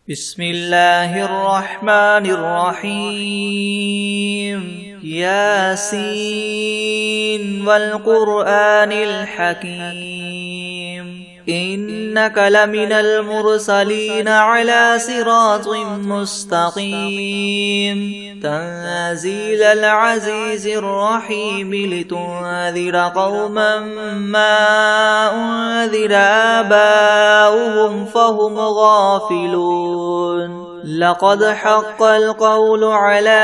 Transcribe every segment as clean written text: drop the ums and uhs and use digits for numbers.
بسم الله الرحمن الرحيم ياسين والقرآن الحكيم إنك لمن المرسلين على صراط مستقيم تنزيل العزيز الرحيم لتنذر قوما ما أنذر آباؤهم فهم غافلون لقد حق القول على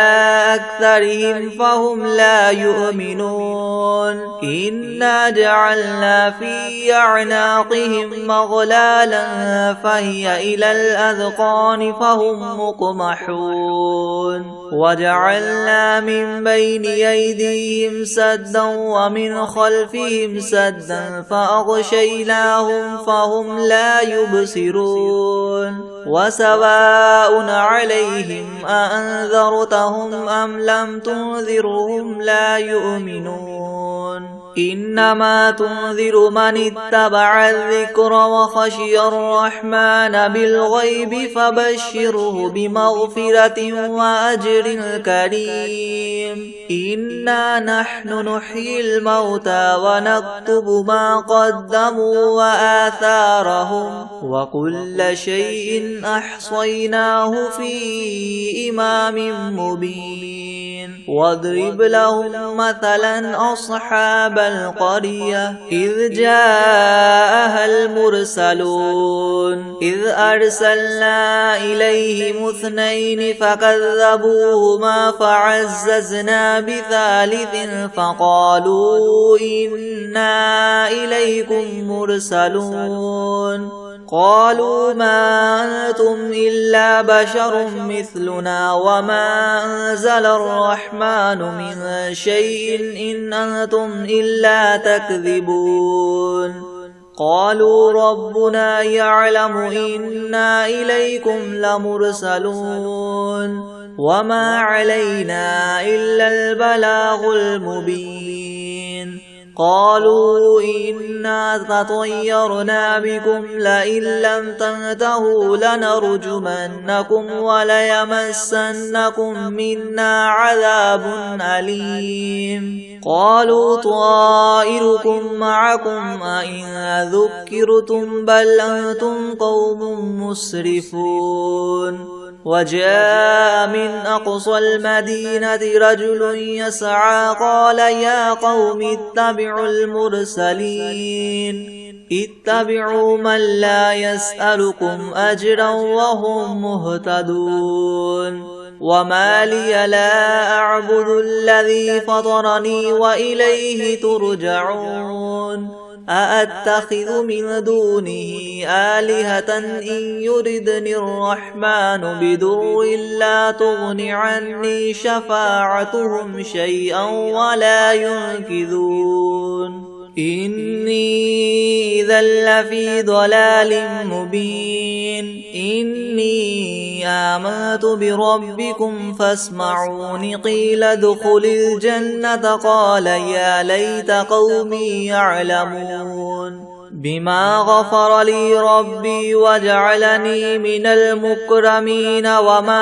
أكثرهم فهم لا يؤمنون إنا جعلنا في أعناقهم مغلالا فهي إلى الأذقان فهم مقمحون وجعلنا من بين أيديهم سدا ومن خلفهم سدا فأغشيناهم فهم لا يبصرون وسواء عليهم أأنذرتهم أم لم تنذرهم لا يؤمنون إنما تنذر من اتبع الذكر وخشي الرحمن بالغيب فبشره بمغفرة وأجر كريم إنا نحن نحيي الموتى ونكتب ما قدموا وآثارهم وكل شيء أحصيناه في إمام مبين واضرب لهم مثلا أصحاب القرية إذ جاءها المرسلون إذ أرسلنا إليهم اثنين فكذبوهما فعززنا بثالث فقالوا إنا إليكم مرسلون قالوا ما أنتم إلا بشر مثلنا وما أنزل الرحمن من شيء إن أنتم إلا تكذبون قالوا ربنا يعلم إنا إليكم لمرسلون وما علينا إلا البلاغ المبين قالوا إنا تطيرنا بكم لئن لم تنتهوا لنرجمنكم وليمسنكم منا عذاب أليم قالوا طائركم معكم أئن ذكرتم بل أنتم قوم مسرفون وجاء من أقصى المدينة رجل يسعى قال يا قوم اتبعوا المرسلين اتبعوا من لا يسألكم أجرا وهم مهتدون وما لي لا أعبد الذي فطرني وإليه ترجعون أأتخذ من دونه آلهة إن يردني الرحمن بضر لا تغن عني شفاعتهم شيئا ولا ينقذون إني إذا لفي ضلال مبين إني آمنت بربكم فاسمعون قيل ادخل الجنة قال يا ليت قومي يعلمون بما غفر لي ربي وجعلني من المكرمين وما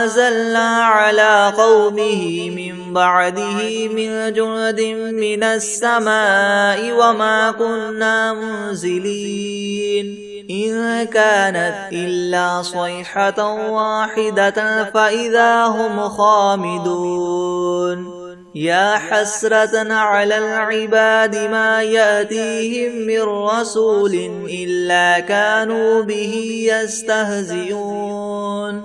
أنزلنا على قومه من بعده من جند من السماء وما كنا منزلين إن كانت إلا صيحة واحدة فإذا هم خامدون يا حسرة على العباد ما يأتيهم من رسول إلا كانوا به يستهزئون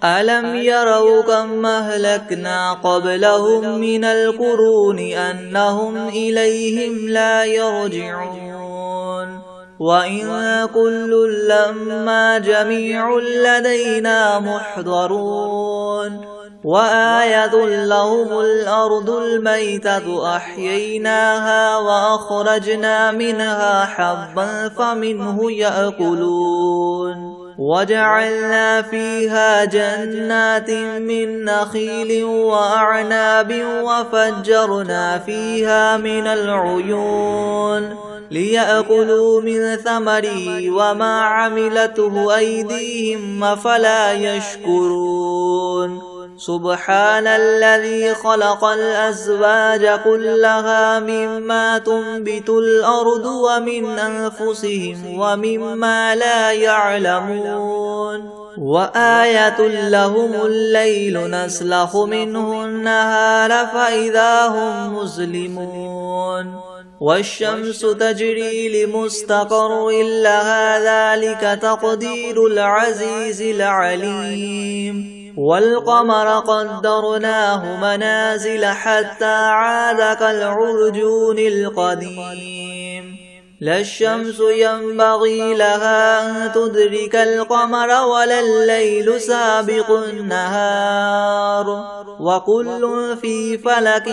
ألم يروا كم أهلكنا قبلهم من القرون أنهم إليهم لا يرجعون وإن كل لما جميع لدينا محضرون وآية لهم الأرض الميتة أحييناها وأخرجنا منها حبا فمنه يأكلون وجعلنا فيها جنات من نخيل وأعناب وفجرنا فيها من العيون ليأكلوا من ثمره وما عملته أيديهم أفلا يشكرون سبحان الذي خلق الأزواج كلها مما تنبت الأرض ومن أنفسهم ومما لا يعلمون وآية لهم الليل نسلخ منه النهار فإذا هم مظلمون والشمس تجري لمستقر لها ذلك تقدير العزيز العليم والقمر قدرناه منازل حتى عاد كالعرجون القديم لا الشمس ينبغي لها أن تدرك القمر ولا الليل سابق النهار وكل في فلك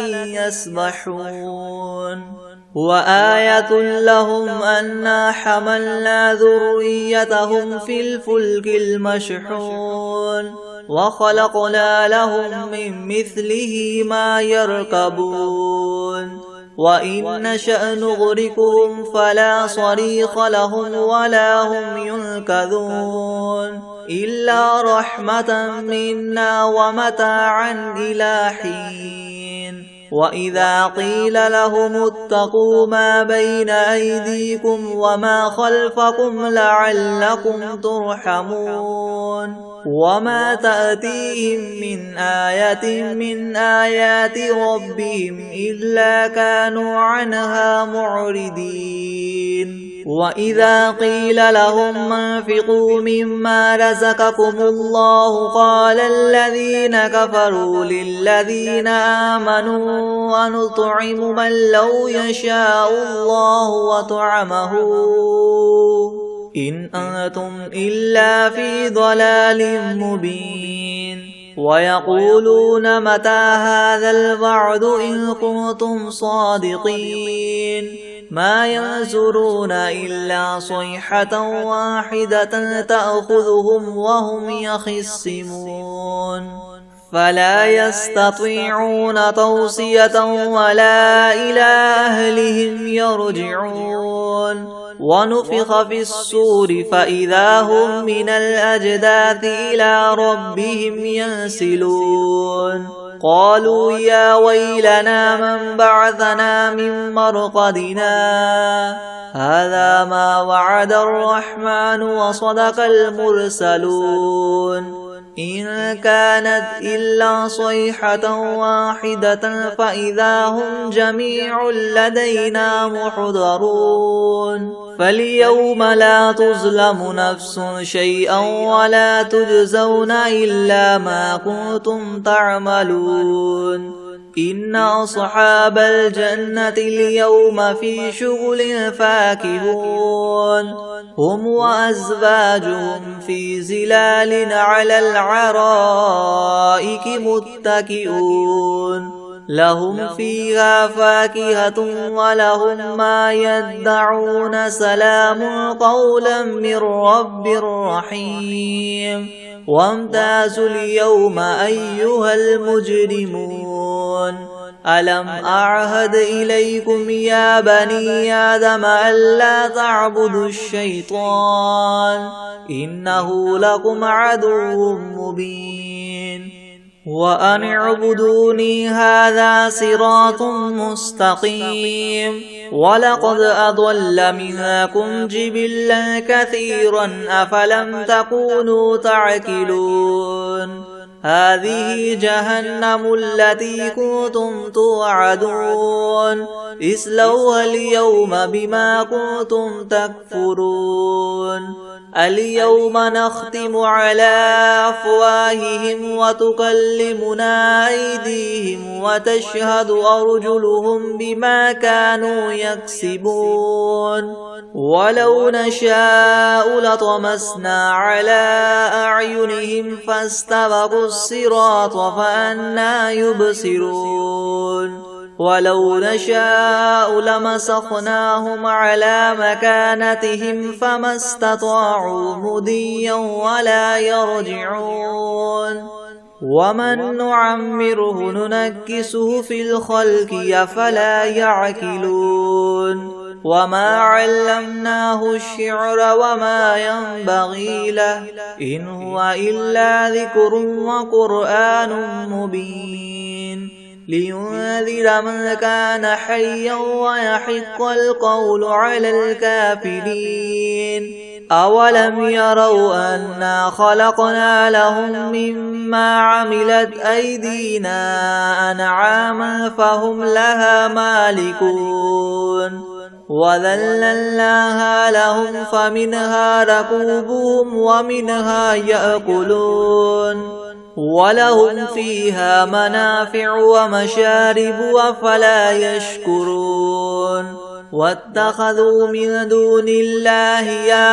يسبحون وآية لهم أنا حملنا ذريتهم في الفلك المشحون وخلقنا لهم من مثله ما يركبون وإن نشأ نغرقهم فلا صريخ لهم ولا هم ينقذون إلا رحمة منا ومتاعا إلى حين وإذا قيل لهم اتقوا ما بين أيديكم وما خلفكم لعلكم ترحمون وما تأتيهم من آية من آيات ربهم إلا كانوا عنها معرضين وإذا قيل لهم انفقوا مما رزقكم الله قال الذين كفروا للذين آمنوا أنطعم من لو يشاء الله وطعمه إن أنتم إلا في ضلال مبين ويقولون متى هذا الوعد إن كنتم صادقين ما ينظرون إلا صيحة واحدة تأخذهم وهم يخصمون فلا يستطيعون توصية ولا إلى أهلهم يرجعون ونفخ في الصور فإذا هم من الأجداث إلى ربهم ينسلون قالوا يا ويلنا من بعثنا من مرقدنا هذا ما وعد الرحمن وصدق المرسلون إن كانت إلا صيحة واحدة فإذا هم جميع لدينا محضرون فاليوم لا تظلم نفس شيئا ولا تجزون إلا ما كنتم تعملون إن أصحاب الجنة اليوم في شغل فاكهون هم وأزواجهم في ظلال على العرائك متكئون لهم فيها فاكهة ولهم ما يدعون سلام قولا من رب رحيم وامتازوا اليوم أيها المجرمون ألم أعهد إليكم يا بني آدم ألا تعبدوا الشيطان إنه لكم عدو مبين وأن اعبدوني هذا صراط مستقيم ولقد أضل منكم جبلا كثيرا أفلم تكونوا تعقلون هذه جهنم التي كنتم توعدون اصلوها اليوم بما كنتم تكفرون اليوم نختم على أفواههم وتكلمنا أيديهم وتشهد أرجلهم بما كانوا يكسبون ولو نشاء لطمسنا على أعينهم فاستبقوا الصراط فأنى يبصرون ولو نشاء لمسخناهم على مكانتهم فما استطاعوا مضيا ولا يرجعون ومن نعمره ننكسه في الخلق أفلا يعقلون وما علمناه الشعر وما ينبغي له إن هو إلا ذكر وقرآن مبين لينذر من كان حيا ويحق القول على الكافرين أولم يروا أنا خلقنا لهم مما عملت أيدينا أنعاما فهم لها مالكون وذللناها لهم فمنها ركوبهم ومنها يأكلون ولهم فيها منافع ومشارب أفلا يشكرون واتخذوا من دون الله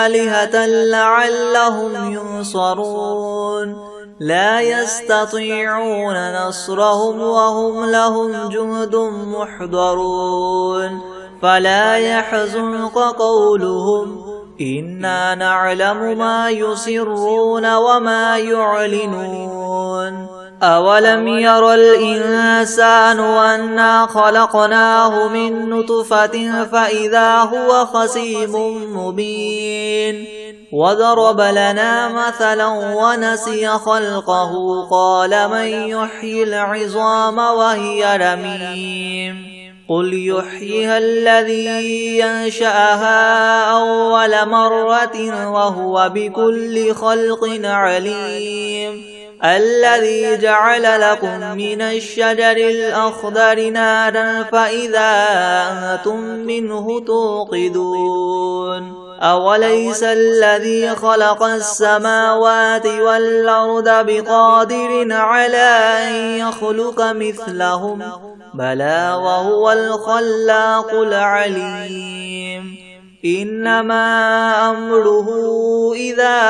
آلهة لعلهم ينصرون لا يستطيعون نصرهم وهم لهم جند محضرون فلا يحزنك قولهم إنا نعلم ما يسرون وما يعلنون أولم ير الإنسان أنا خلقناه من نطفة فإذا هو خصيم مبين وضرب لنا مثلا ونسي خلقه قال من يحيي العظام وهي رميم قل يحييها الذي ينشأها أول مرة وهو بكل خلق عليم الذي جعل لكم من الشجر الأخضر نارا فإذا أنتم منه توقدون أوليس الذي خلق السماوات والأرض بقادر على أن يخلق مثلهم بلى وهو الخلاق العليم إنما أمره إذا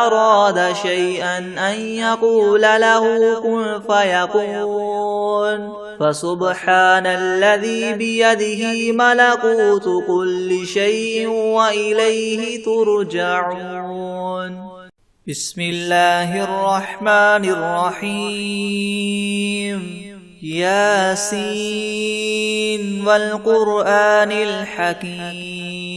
أراد شيئا أن يقول له كن فيكون فسبحان الذي بيده ملكوت كل شيء وإليه ترجعون بسم الله الرحمن الرحيم ياسين والقرآن الحكيم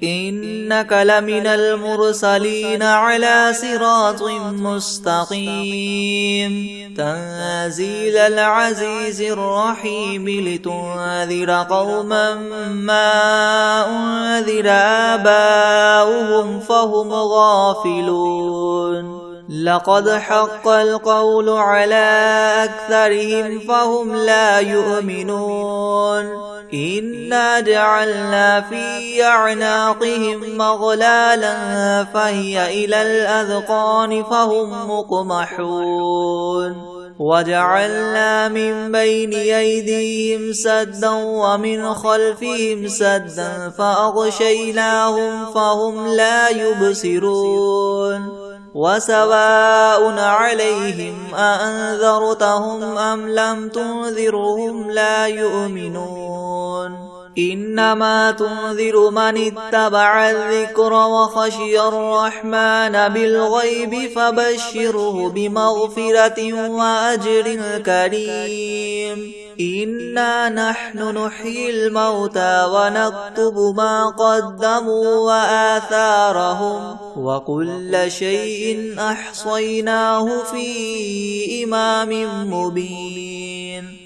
إنك لمن المرسلين على صراط مستقيم تنزيل العزيز الرحيم لتنذر قوما ما أنذر آباؤهم فهم غافلون لقد حق القول على أكثرهم فهم لا يؤمنون إنا جعلنا في أعناقهم مغلالا فهي إلى الأذقان فهم مقمحون وجعلنا من بين أيديهم سدا ومن خلفهم سدا فأغشيناهم فهم لا يبصرون وسواء عليهم أأنذرتهم أم لم تنذرهم لا يؤمنون إنما تنذر من اتبع الذكر وخشي الرحمن بالغيب فبشره بمغفرة وأجر كريم إنا نحن نحيي الموتى ونكتب ما قدموا وآثارهم وكل شيء أحصيناه في إمام مبين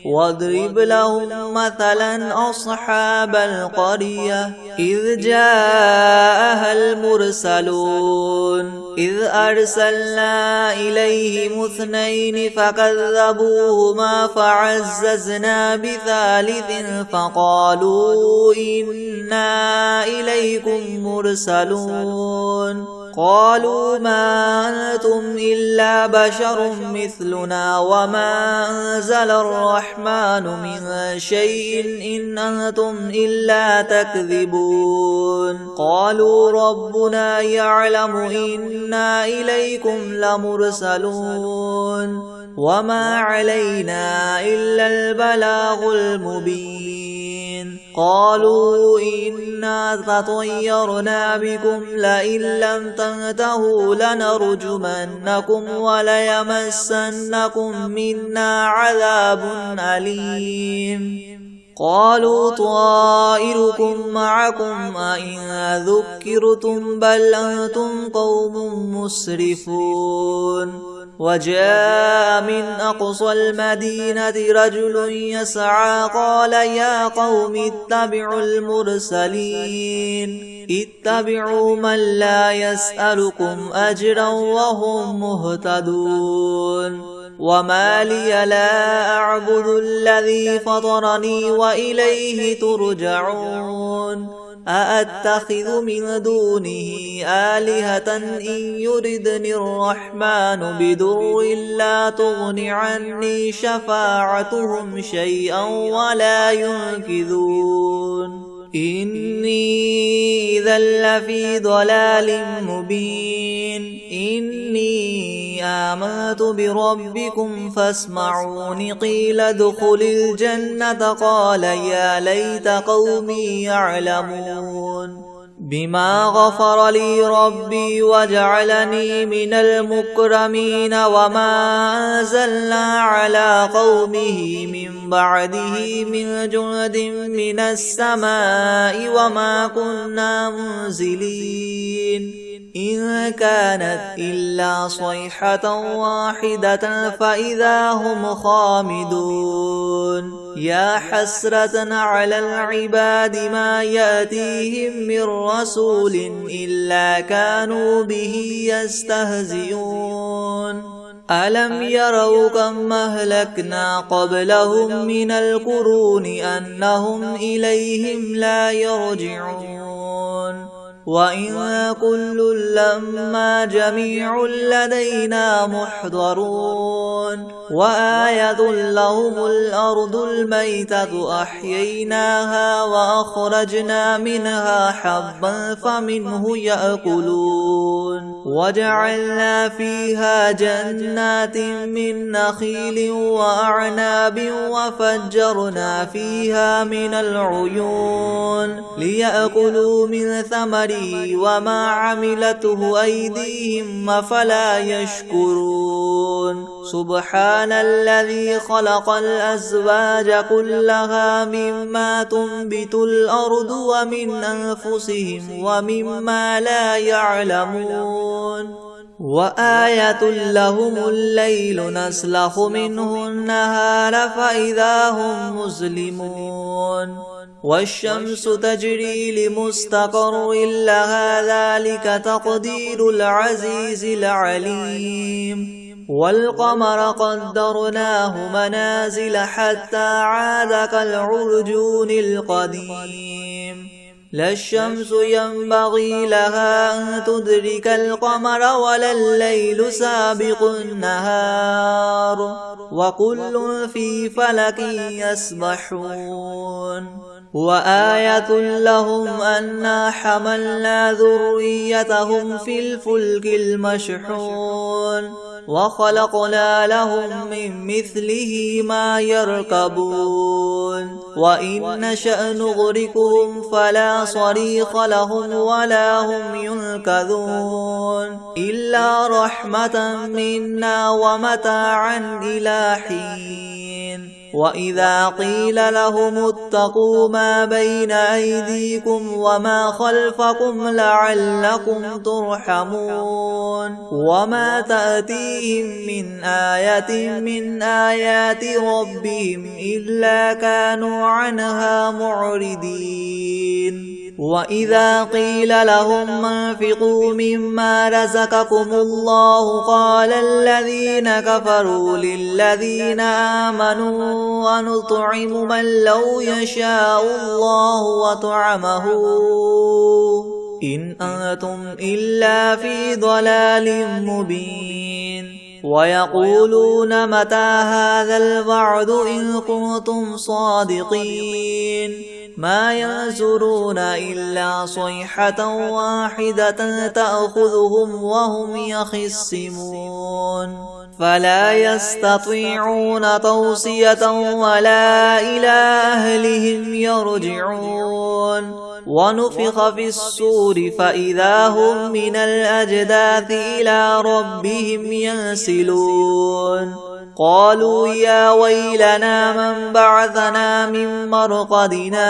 واضرب لهم مثلا أصحاب القرية إذ جاءها المرسلون إذ أرسلنا إليهم 2 فكذبوهما فعززنا بثالث فقالوا إنا إليكم مرسلون قالوا ما أنتم إلا بشر مثلنا وما أنزل الرحمن من شيء إن أنتم إلا تكذبون قالوا ربنا يعلم إنا إليكم لمرسلون وما علينا إلا البلاغ المبين قالوا إنا تطيرنا بكم لئن لم تنتهوا لنرجمنكم وليمسنكم منا عذاب أليم قالوا طائركم معكم أئن ذكرتم بل أنتم قوم مسرفون وجاء من أقصى المدينة رجل يسعى قال يا قوم اتبعوا المرسلين اتبعوا من لا يسألكم أجرا وهم مهتدون وما لي لا أعبد الذي فطرني وإليه ترجعون أأتخذ من دونه آلهة إن يردني الرحمن بدر لا تغن عني شفاعتهم شيئا ولا ينقذون إني إذا لفي ضلال مبين إني آمنت بربكم فاسمعون قيل ادخل الجنة قال يا ليت قومي يعلمون بما غفر لي ربي وجعلني من المكرمين وما أنزلنا على قومه من بعده من جند من السماء وما كنا منزلين إن كانت إلا صيحة واحدة فإذا هم خامدون يا حسرة على العباد ما يأتيهم من رسول إلا كانوا به يستهزئون ألم يروا كم أهلكنا قبلهم من القرون أنهم إليهم لا يرجعون وإن كل لما جميع لدينا محضرون وآية لهم الأرض الميتة أحييناها وأخرجنا منها حبا فمنه يأكلون وجعلنا فيها جنات من نخيل وأعناب وفجرنا فيها من العيون ليأكلوا من ثمره وما عملته أيديهم أفلا يشكرون سبحان الذي خلق الأزواج كلها مما تنبت الأرض ومن أنفسهم ومما لا يعلمون وآية لهم الليل نسلخ منه النهار فإذا هم مظلمون والشمس تجري لمستقر لها ذلك تقدير العزيز العليم والقمر قدرناه منازل حتى عاد كالعرجون القديم لا الشمس ينبغي لها أن تدرك القمر ولا الليل سابق النهار وكل في فلك يسبحون وآية لهم أنا حملنا ذريتهم في الفلك المشحون وخلقنا لهم من مثله ما يركبون وإن نشأ نغرقهم فلا صريخ لهم ولا هم ينقذون إلا رحمة منا ومتاعا إلى حين وإذا قيل لهم اتقوا ما بين أيديكم وما خلفكم لعلكم ترحمون وما تأتيهم من آية من آيات ربهم إلا كانوا عنها معرضين وإذا قيل لهم انفقوا مما رزقكم الله قال الذين كفروا للذين آمنوا ونطعم من لو يشاء الله وطعمه إن أنتم إلا في ضلال مبين ويقولون متى هذا الوعد إن كنتم صادقين ما ينظرون إلا صيحة واحدة تأخذهم وهم يخصمون فلا يستطيعون توصية ولا إلى أهلهم يرجعون ونفخ في الصور فإذا هم من الأجداث إلى ربهم ينسلون قالوا يا ويلنا من بعثنا من مرقدنا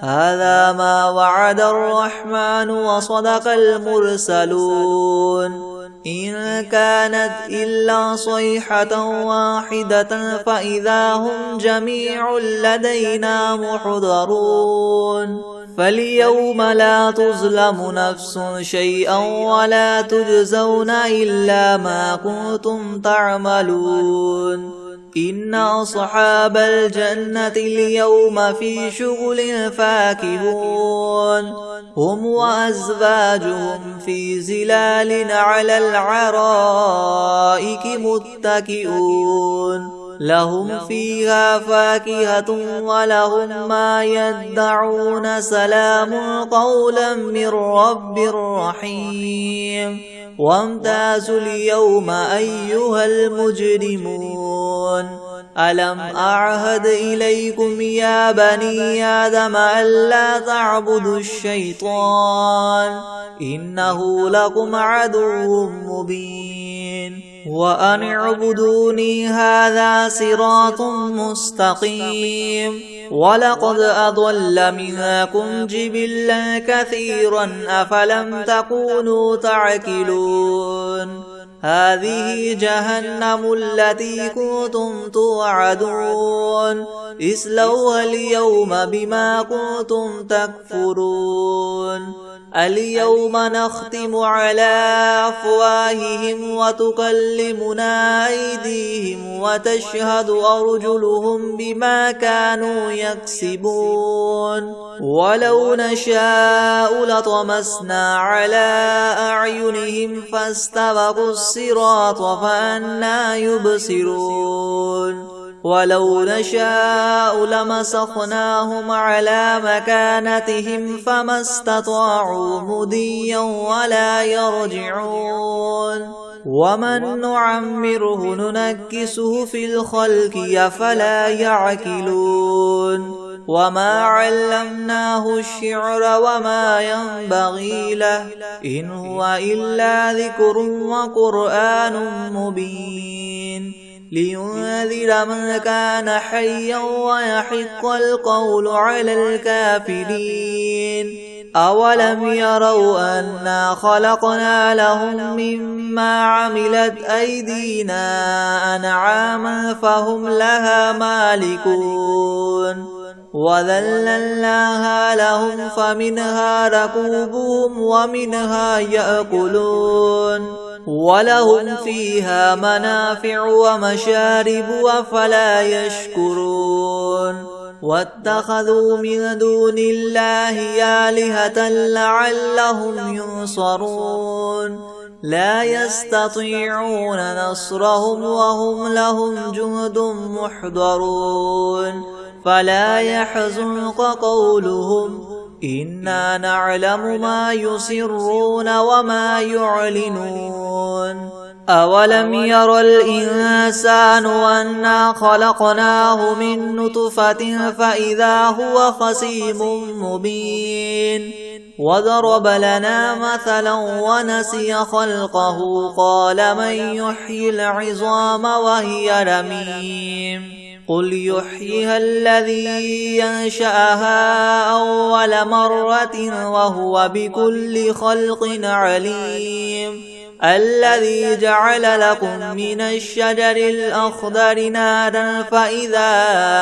هذا ما وعد الرحمن وصدق المرسلون إن كانت إلا صيحة واحدة فإذا هم جميع لدينا محضرون فاليوم لا تظلم نفس شيئا ولا تجزون إلا ما كنتم تعملون إن أصحاب الجنة اليوم في شغل فاكهون هم وأزواجهم في زلال على العرائك متكئون لهم فيها فاكهة ولهم ما يدعون سلام قولا من رب رحيم وامتازوا اليوم أيها المجرمون ألم أعهد إليكم يا بني آدم ألا تعبدوا الشيطان إنه لكم عدو مبين وأن اعبدوني هذا صراط مستقيم ولقد أضل منكم جبلا كثيرا أفلم تكونوا تعقلون هذه جهنم التي كنتم توعدون اصلوها اليوم بما كنتم تكفرون اليوم نختم على أفواههم وتكلمنا أيديهم وتشهد أرجلهم بما كانوا يكسبون ولو نشاء لطمسنا على أعينهم فاستبقوا الصراط فأنى يبصرون ولو نشاء لمسخناهم على مكانتهم فما استطاعوا مضيا ولا يرجعون ومن نعمره ننكسه في الخلق أفلا يعقلون وما علمناه الشعر وما ينبغي له إن هو إلا ذكر وقرآن مبين لينذر من كان حيا ويحق القول على الكافرين أولم يروا أنا خلقنا لهم مما عملت أيدينا أنعاما فهم لها مالكون وذللناها لهم فمنها ركوبهم ومنها يأكلون ولهم فيها منافع ومشارب أفلا يشكرون واتخذوا من دون الله آلهة لعلهم ينصرون لا يستطيعون نصرهم وهم لهم جند محضرون فلا يحزنك قولهم إنا نعلم ما يسرون وما يعلنون أولم ير الإنسان أنا خلقناه من نطفة فإذا هو خصيم مبين وضرب لنا مثلا ونسي خلقه قال من يحيي العظام وهي رميم قل يحييها الذي ينشأها أول مرة وهو بكل خلق عليم الذي جعل لكم من الشجر الأخضر نارا فإذا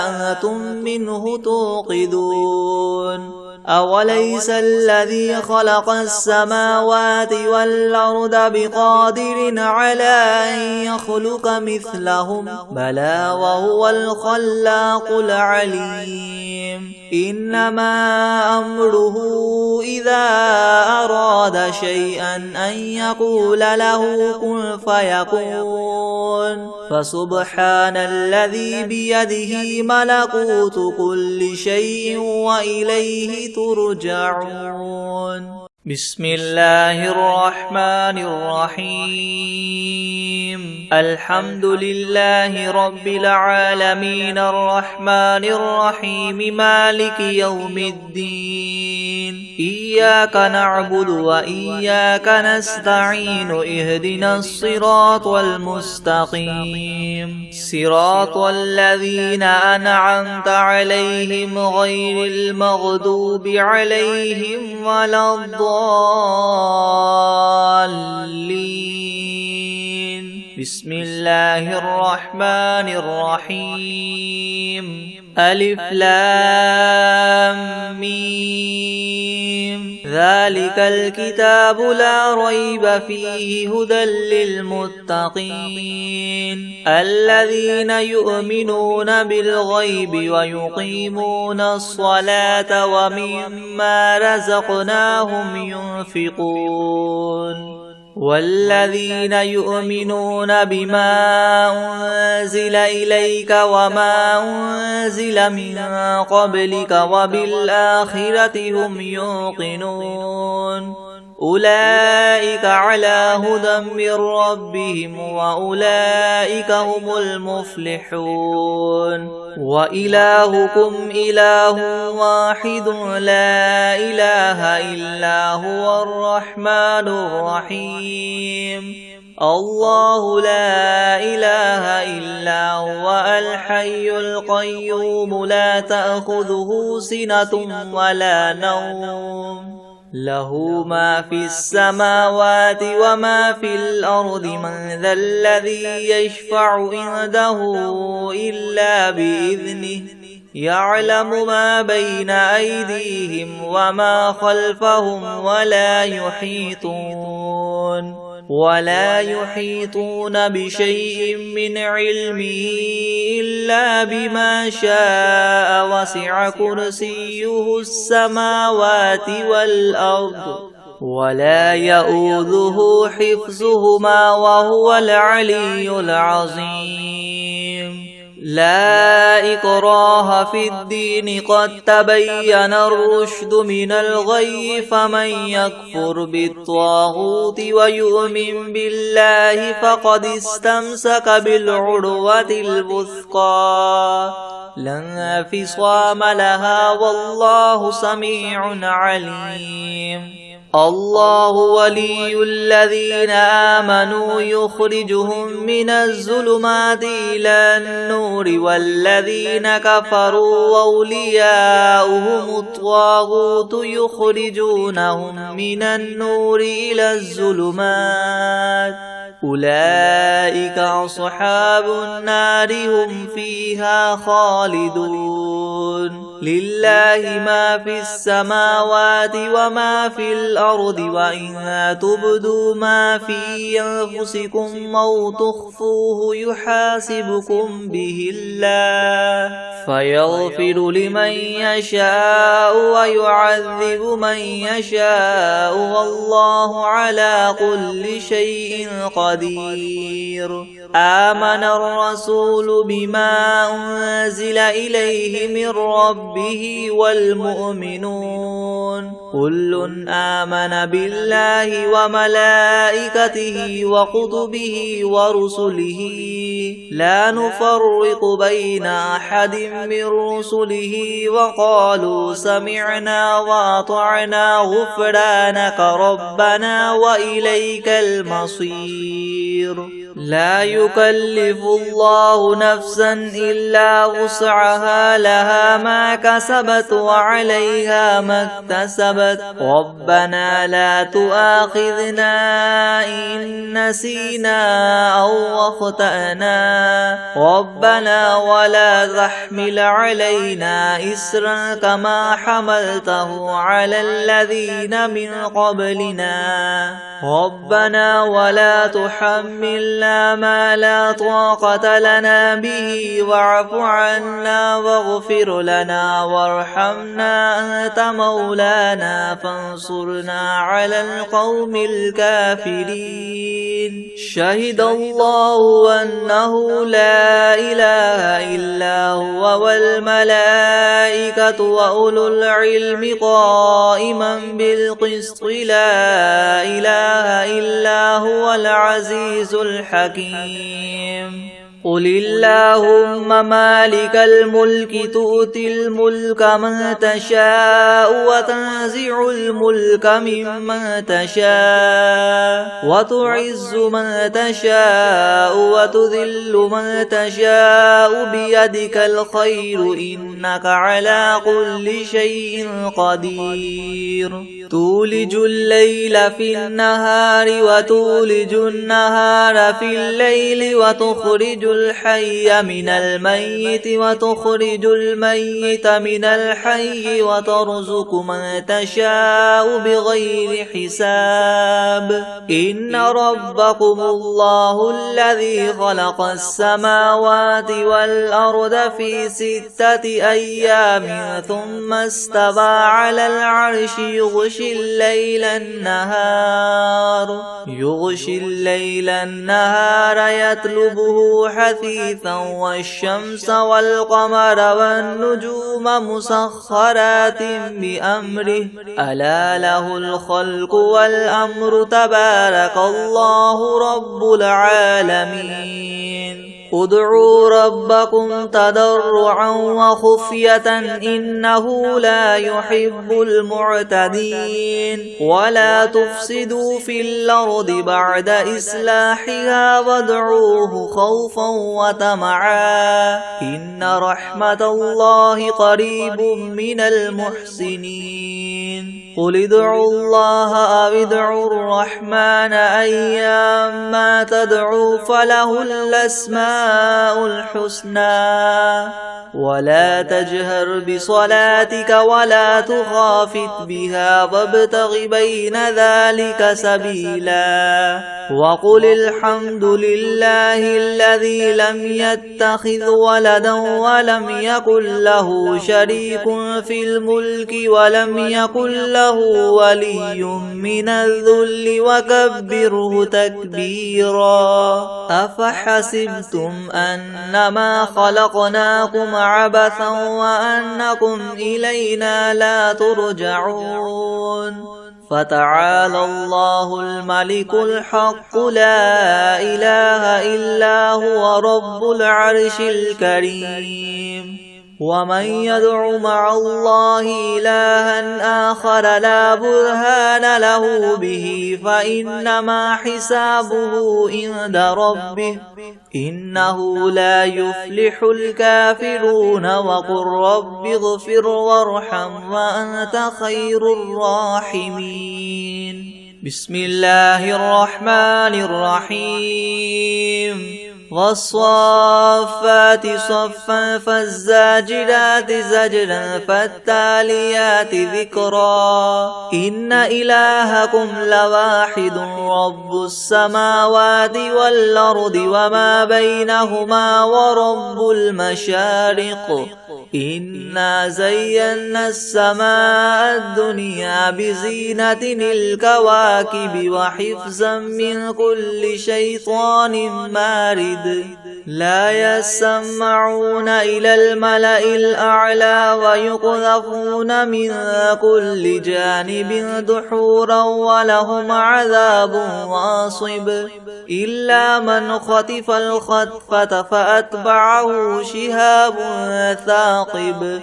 أنتم منه توقدون أوليس الذي خلق السماوات والأرض بقادر على أن يخلق مثلهم بلى وهو الخلاق العليم إنما أمره إذا أراد شيئا أن يقول له كن فيكون فسبحان الذي بيده ملكوت كل شيء وإليه ترجعون بسم الله الرحمن الرحيم الحمد لله رب العالمين الرحمن الرحيم مالك يوم الدين إياك نعبد وإياك نستعين اهدنا الصراط المستقيم صراط الذين أنعمت عليهم غير المغضوب عليهم ولا الضالين بسم الله الرحمن الرحيم ألف لام ميم ذلك الكتاب لا ريب فيه هدى للمتقين الذين يؤمنون بالغيب ويقيمون الصلاة ومما رزقناهم ينفقون والذين يؤمنون بما أنزل إليك وما أنزل من قبلك وبالآخرة هم يوقنون أولئك على هدى من ربهم وأولئك هم المفلحون وإلهكم إله واحد لا إله إلا هو الرحمن الرحيم الله لا إله إلا هو الحي القيوم لا تأخذه سنة ولا نوم له ما في السماوات وما في الأرض من ذا الذي يشفع عنده إلا بإذنه يعلم ما بين أيديهم وما خلفهم ولا يحيطون بشيء من علمه إلا بما شاء وسع كرسيه السماوات والأرض ولا يؤوده حفظهما وهو العلي العظيم لا إكراه في الدين قد تبين الرشد من الغي فمن يكفر بالطاغوت ويؤمن بالله فقد استمسك بالعروة الوثقى لا انفصام لها والله سميع عليم الله ولي الذين آمنوا يخرجهم من الظلمات إلى النور والذين كفروا أولياؤهم الطاغوت يخرجونهم من النور إلى الظلمات أولئك أصحاب النار هم فيها خالدون لله ما في السماوات وما في الأرض وإن تبدوا ما في أنفسكم أو تخفوه يحاسبكم به الله فيغفر لمن يشاء ويعذب من يشاء والله على كل شيء قدير آمن الرسول بما أنزل إليه من ربه والمؤمنون كل آمن بالله وملائكته وكتبه ورسله لا نفرق بين أحد من رسله وقالوا سمعنا وأطعنا غفرانك ربنا وإليك المصير لا يكلف الله نفسا إلا وسعها لها ما كسبت وعليها ما اكتسبت ربنا لا تؤاخذنا إن نسينا أو أخطأنا ربنا ولا تحمل علينا إسرا كما حملته على الذين من قبلنا ربنا ولا تحملنا ما لا طاقة لنا به واعف عنا واغفر لنا وارحمنا أنت مولانا فانصرنا على القوم الكافرين شهد الله أنه لا إله إلا هو والملائكة وأولو العلم قائما بالقسط لا إله إلا هو العزيز الحكيم قل اللهم مالك الملك تؤتي الملك من تشاء وتنزع الملك ممن تشاء وتعز من تشاء وتذل من تشاء بيدك الخير إنك على كل شيء قدير تولج الليل في النهار وتولج النهار في الليل وتخرج الحي من الميت وتخرج الميت من الحي وترزق من تشاء بغير حساب إن ربكم الله الذي خلق السماوات والأرض في 6 أيام ثم استوى على العرش يغشي الليل النهار يطلبه حثيثا والشمس والقمر والنجوم مسخرات بأمره ألا له الخلق والأمر تبارك الله رب العالمين ادعوا ربكم تضرعا وخفية إنه لا يحب المعتدين ولا تفسدوا في الأرض بعد إصلاحها وادعوه خوفا وطمعا إن رحمة الله قريب من المحسنين قل ادعوا الله أو ادعوا الرحمن أيما تدعوا فله الأسماء الحسنى ولا تجهر بصلاتك ولا تخافت بها وابتغ بين ذلك سبيلا وقل الحمد لله الذي لم يتخذ ولدا ولم يكن له شريك في الملك ولم يكن له ولي من الذل وكبره تكبيرا أفحسبتم أنما خلقناكم عبثا وأنكم إلينا لا ترجعون فتعالى الله الملك الحق لا إله إلا هو رب العرش الكريم ومن يدع مع الله إلها آخر لا برهان له به فإنما حسابه عند ربه إنه لا يفلح الكافرون وقل رب اغفر وارحم وأنت خير الراحمين بسم الله الرحمن الرحيم والصافات صفا فالزاجرات زجرا فالتاليات ذكرا إن إلهكم لواحد رب السماوات والأرض وما بينهما ورب المشارق إنا زينا السماء الدنيا بزينة الكواكب وحفظا من كل شيطان مارد لا يسمعون إلى الملأ الأعلى ويقذفون من كل جانب دحورا ولهم عذاب واصب إلا من خطف الخطفة فأتبعه شهاب ثاقب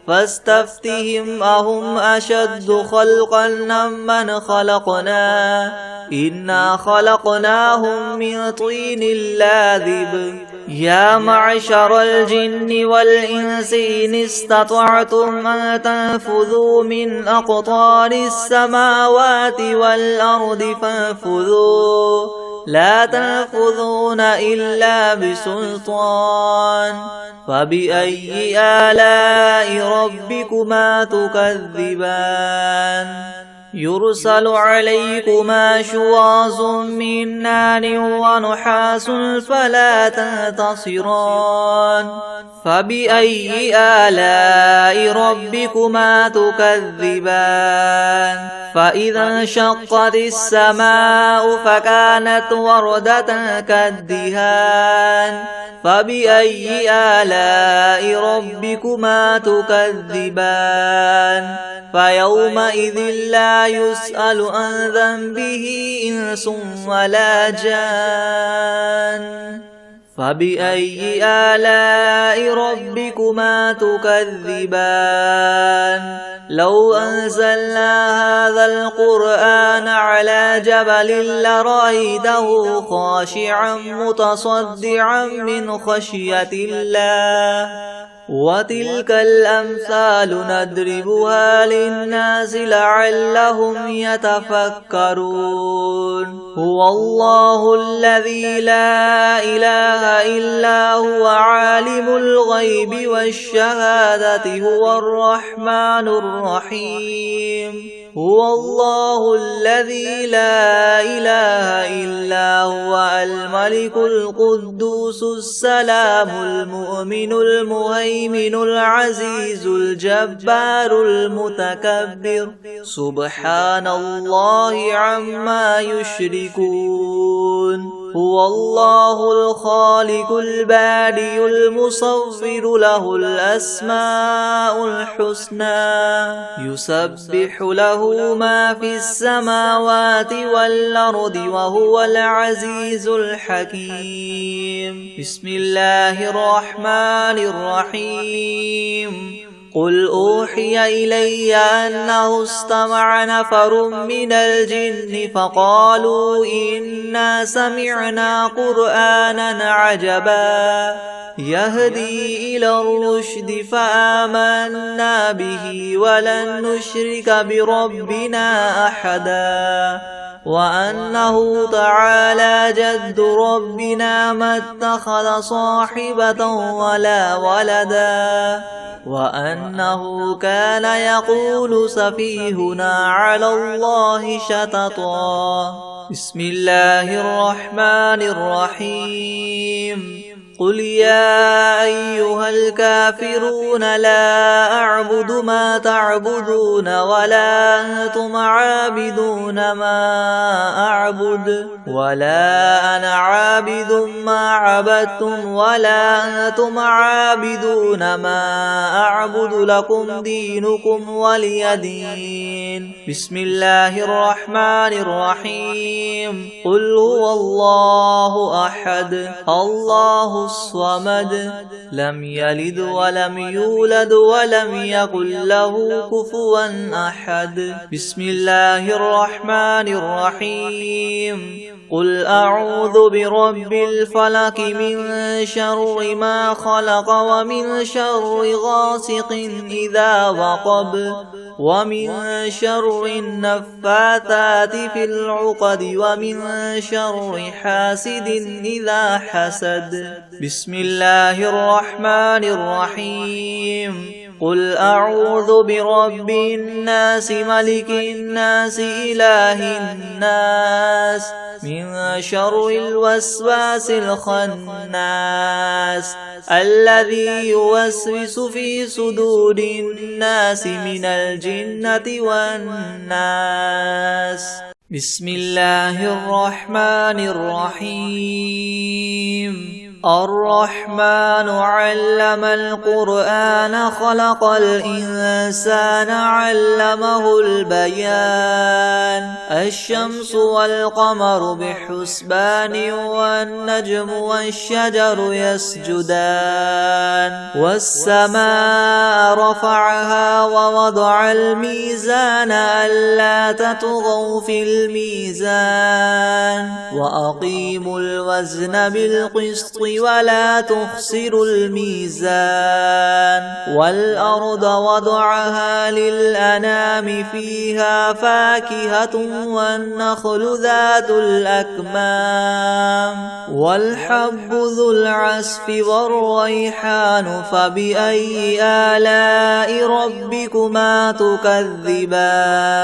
فاستفتهم أهم أشد خلقا ممن خلقنا إنا خلقناهم من طين لاذب يا معشر الجن والإنس إن استطعتم أن تنفذوا من أقطار السماوات والأرض فانفذوا لا تنفذون إلا بسلطان فبأي آلاء ربكما تكذبان يرسل عليكما شواظ من نار ونحاس فلا تنتصران فبأي آلاء ربكما تكذبان فإذا انشقت السماء فكانت وردة كالدهان فبأي آلاء ربكما تكذبان فيومئذ لا يسأل عن ذنبه إنس ولا جان فبأي آلاء ربكما تكذبان لو أنزلنا هذا القرآن على جبل لرأيته خاشعا متصدعا من خشية الله وتلك الأمثال نضربها للناس لعلهم يتفكرون هو الله الذي لا إله إلا هو عالم الغيب والشهادة هو الرحمن الرحيم هو الله الذي لا إله إلا هو الملك القدوس السلام المؤمن المهيمن العزيز الجبار المتكبر سبحان الله عما يشركون هو الله الخالق البارئ المصور له الأسماء الحسنى يسبح له ما في السماوات والأرض وهو العزيز الحكيم بسم الله الرحمن الرحيم قل أوحي إلي أنه استمع نفر من الجن فقالوا إنا سمعنا قرآنا عجبا يهدي إلى الرشد فآمنا به ولن نشرك بربنا أحدا وأنه تعالى جد ربنا ما اتخذ صاحبة ولا ولدا وأنه كان يقول سفيهنا على الله شططا بسم الله الرحمن الرحيم قل يا أيها الكافرون لا أعبد ما تعبدون ولا أنتم عابدون ما أعبد ولا أنا عابد ما عبدتم ولا أنتم عابدون ما أعبد لكم دينكم ولي دين بسم الله الرحمن الرحيم قل هو الله أحد الله الصمد لم يلد ولم يولد ولم يكن له كفوا أحد بسم الله الرحمن الرحيم قل أعوذ برب الفلق من شر ما خلق ومن شر غاسق إذا وقب ومن شر النفاثات في العقد ومن شر حاسد إذا حسد بسم الله الرحمن الرحيم قل أعوذ برب الناس ملك الناس إله الناس من شر الوسواس الخناس الذي يوسوس في صدور الناس من الجنة والناس بسم الله الرحمن الرحيم الرحمن علم القرآن خلق الإنسان علمه البيان الشمس والقمر بحسبان والنجم والشجر يسجدان والسماء رفعها ووضع الميزان ألا تطغوا في الميزان وأقيموا الوزن بالقسط ولا تخسروا الميزان والأرض وضعها للأنام فيها فاكهة والنخل ذات الأكمام والحب ذو العصف والريحان فبأي آلاء ربكما تكذبان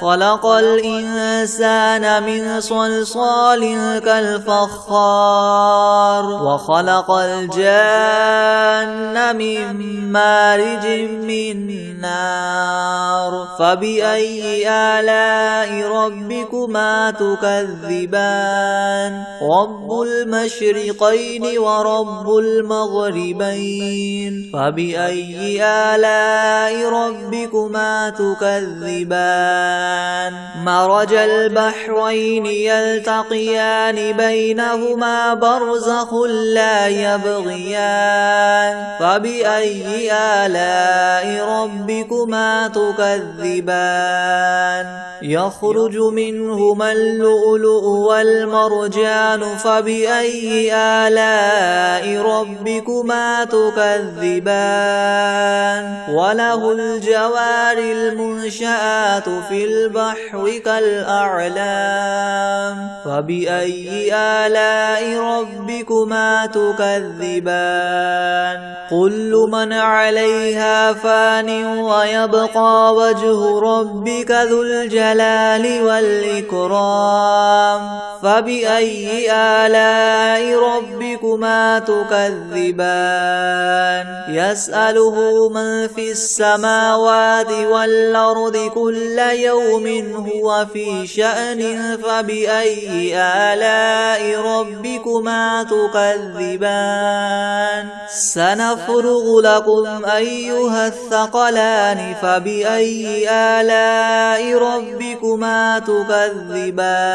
خلق الإنسان من صلصال كالفخار وخلق الجان من مارج من نار فبأي آلاء ربكما تكذبان رب المشرقين ورب المغربين فبأي آلاء ربكما تكذبان مرج البحرين يلتقيان بينهما برزخ وبرزخ لا يبغيان فبأي آلاء ربكما تكذبان يخرج منهما اللؤلؤ والمرجان فبأي آلاء ربكما تكذبان وله الجوار المنشآت في البحر كالأعلام فبأي آلاء ربكما تكذبان كل من عليها فان ويبقى وجه ربك ذو الجلال والإكرام فبأي آلاء ربكما تكذبان يسأله من في السماوات والأرض كل يوم هو في شأن فبأي آلاء ربكما تكذبان سنفرغ لكم أيها الثقلان فبأي آلاء ربكما تكذبان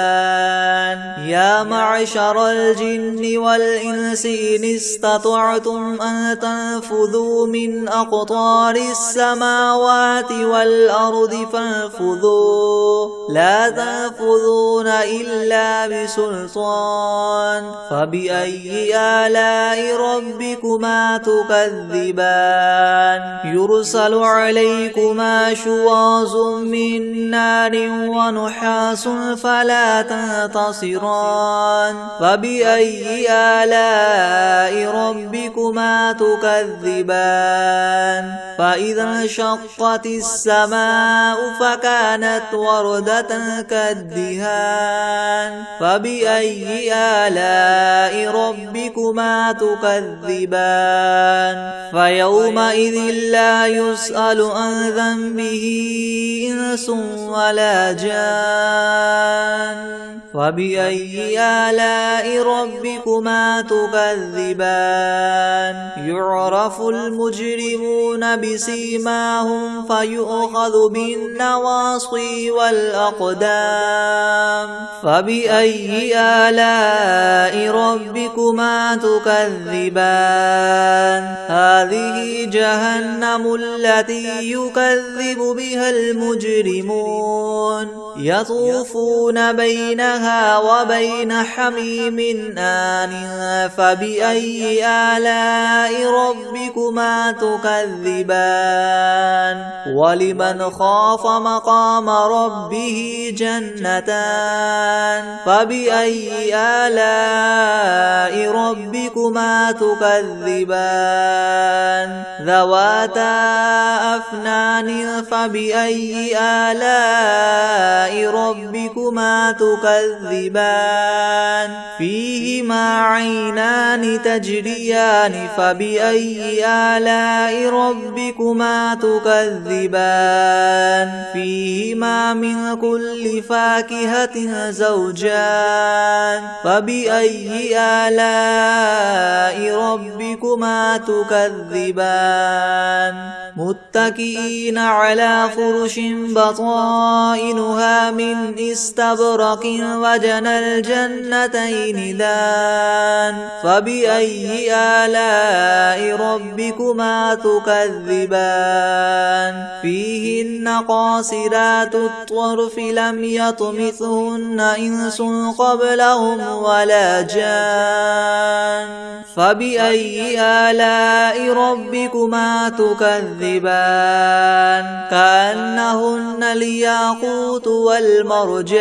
يا معشر الجن والإنس إن استطعتم أن تنفذوا من أقطار السماوات والأرض فانفذوا لا تنفذون إلا بسلطان فبأي آلاء ربكما تكذبان يرسل عليكما شواظ من نار ونحاس فلا تنتصران فبأي آلاء ربكما تكذبان فإذا انشقت السماء فكانت وردة كالدهان فبأي آلاء ربكما تكذبان فيومئذ لا يسأل عن ذنبه إنس ولا جان فبأي آلاء ربكما تكذبان يعرف المجرمون بسيماهم فيؤخذ بالنواصي والأقدام فبأي آلاء ربكما تكذبان هذه جهنم التي يكذب بها المجرمون يطوفون بينها وبين حميم آن فبأي آلاء ربكما تكذبان ولمن خاف مقام ربه جنتان فبأي آلاء ربكما تكذبان ذواتا أفنان فبأي آلاء ربكما تكذبان فيهما عينان تجريان فبأي آلاء ربكما تكذبان فيهما من كل فاكهة زوجان فبأي آلاء ربكما تكذبان متكئين على فرش بطائنها من استبرق وجنى الجنتين دان فبأي آلاء ربكما تكذبان فيهن قاصرات الطرف لم يطمثهن إنس قبلهم ولا جان فبأي آلاء ربكما تكذبان كأنهن الياقوت والمرجان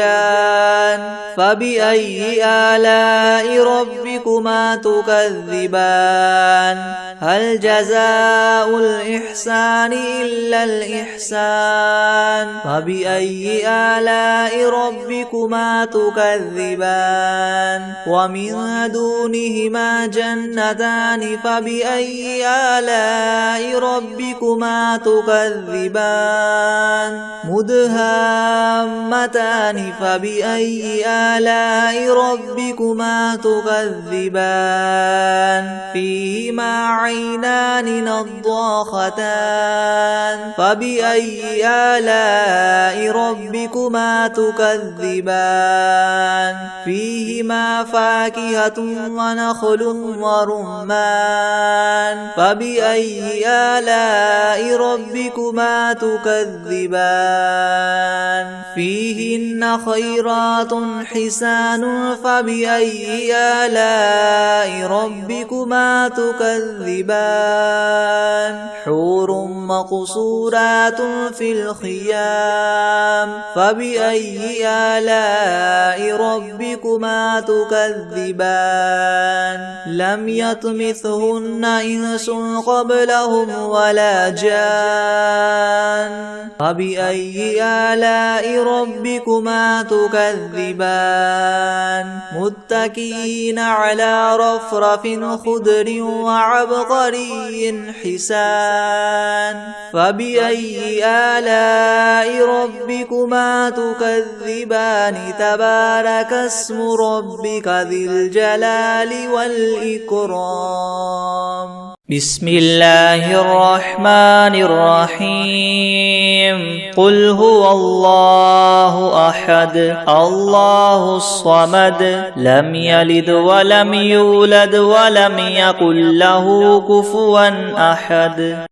فبأي آلاء ربكما تكذبان هل جزاء الإحسان إلا الإحسان فبأي آلاء ربكما تكذبان ومن دونهما جنتان فبأي آلاء ربكما تكذبان مدهامتان فبأي آلاء ربكما تكذبان تكذبان فيهما عينان نضاختان فبأي آلاء ربكما تكذبان فيهما فاكهة ونخل ورمان فبأي آلاء ربكما تكذبان فيهن خيرات حسان فبأي آلاء ربكما تكذبان حور مقصورات في الخيام فبأي آلاء ربكما تكذبان لم يطمثهن إنس قبلهم ولا جان فبأي آلاء ربكما تكذبان متكئين على رفرف خضر وعبقري حسان فبأي آلاء ربكما تكذبان تبارك اسم ربك ذي الجلال والإكرام بسم الله الرحمن الرحيم قل هو الله أحد الله الصمد لم يلد ولم يولد ولم يكن له كفوا أحد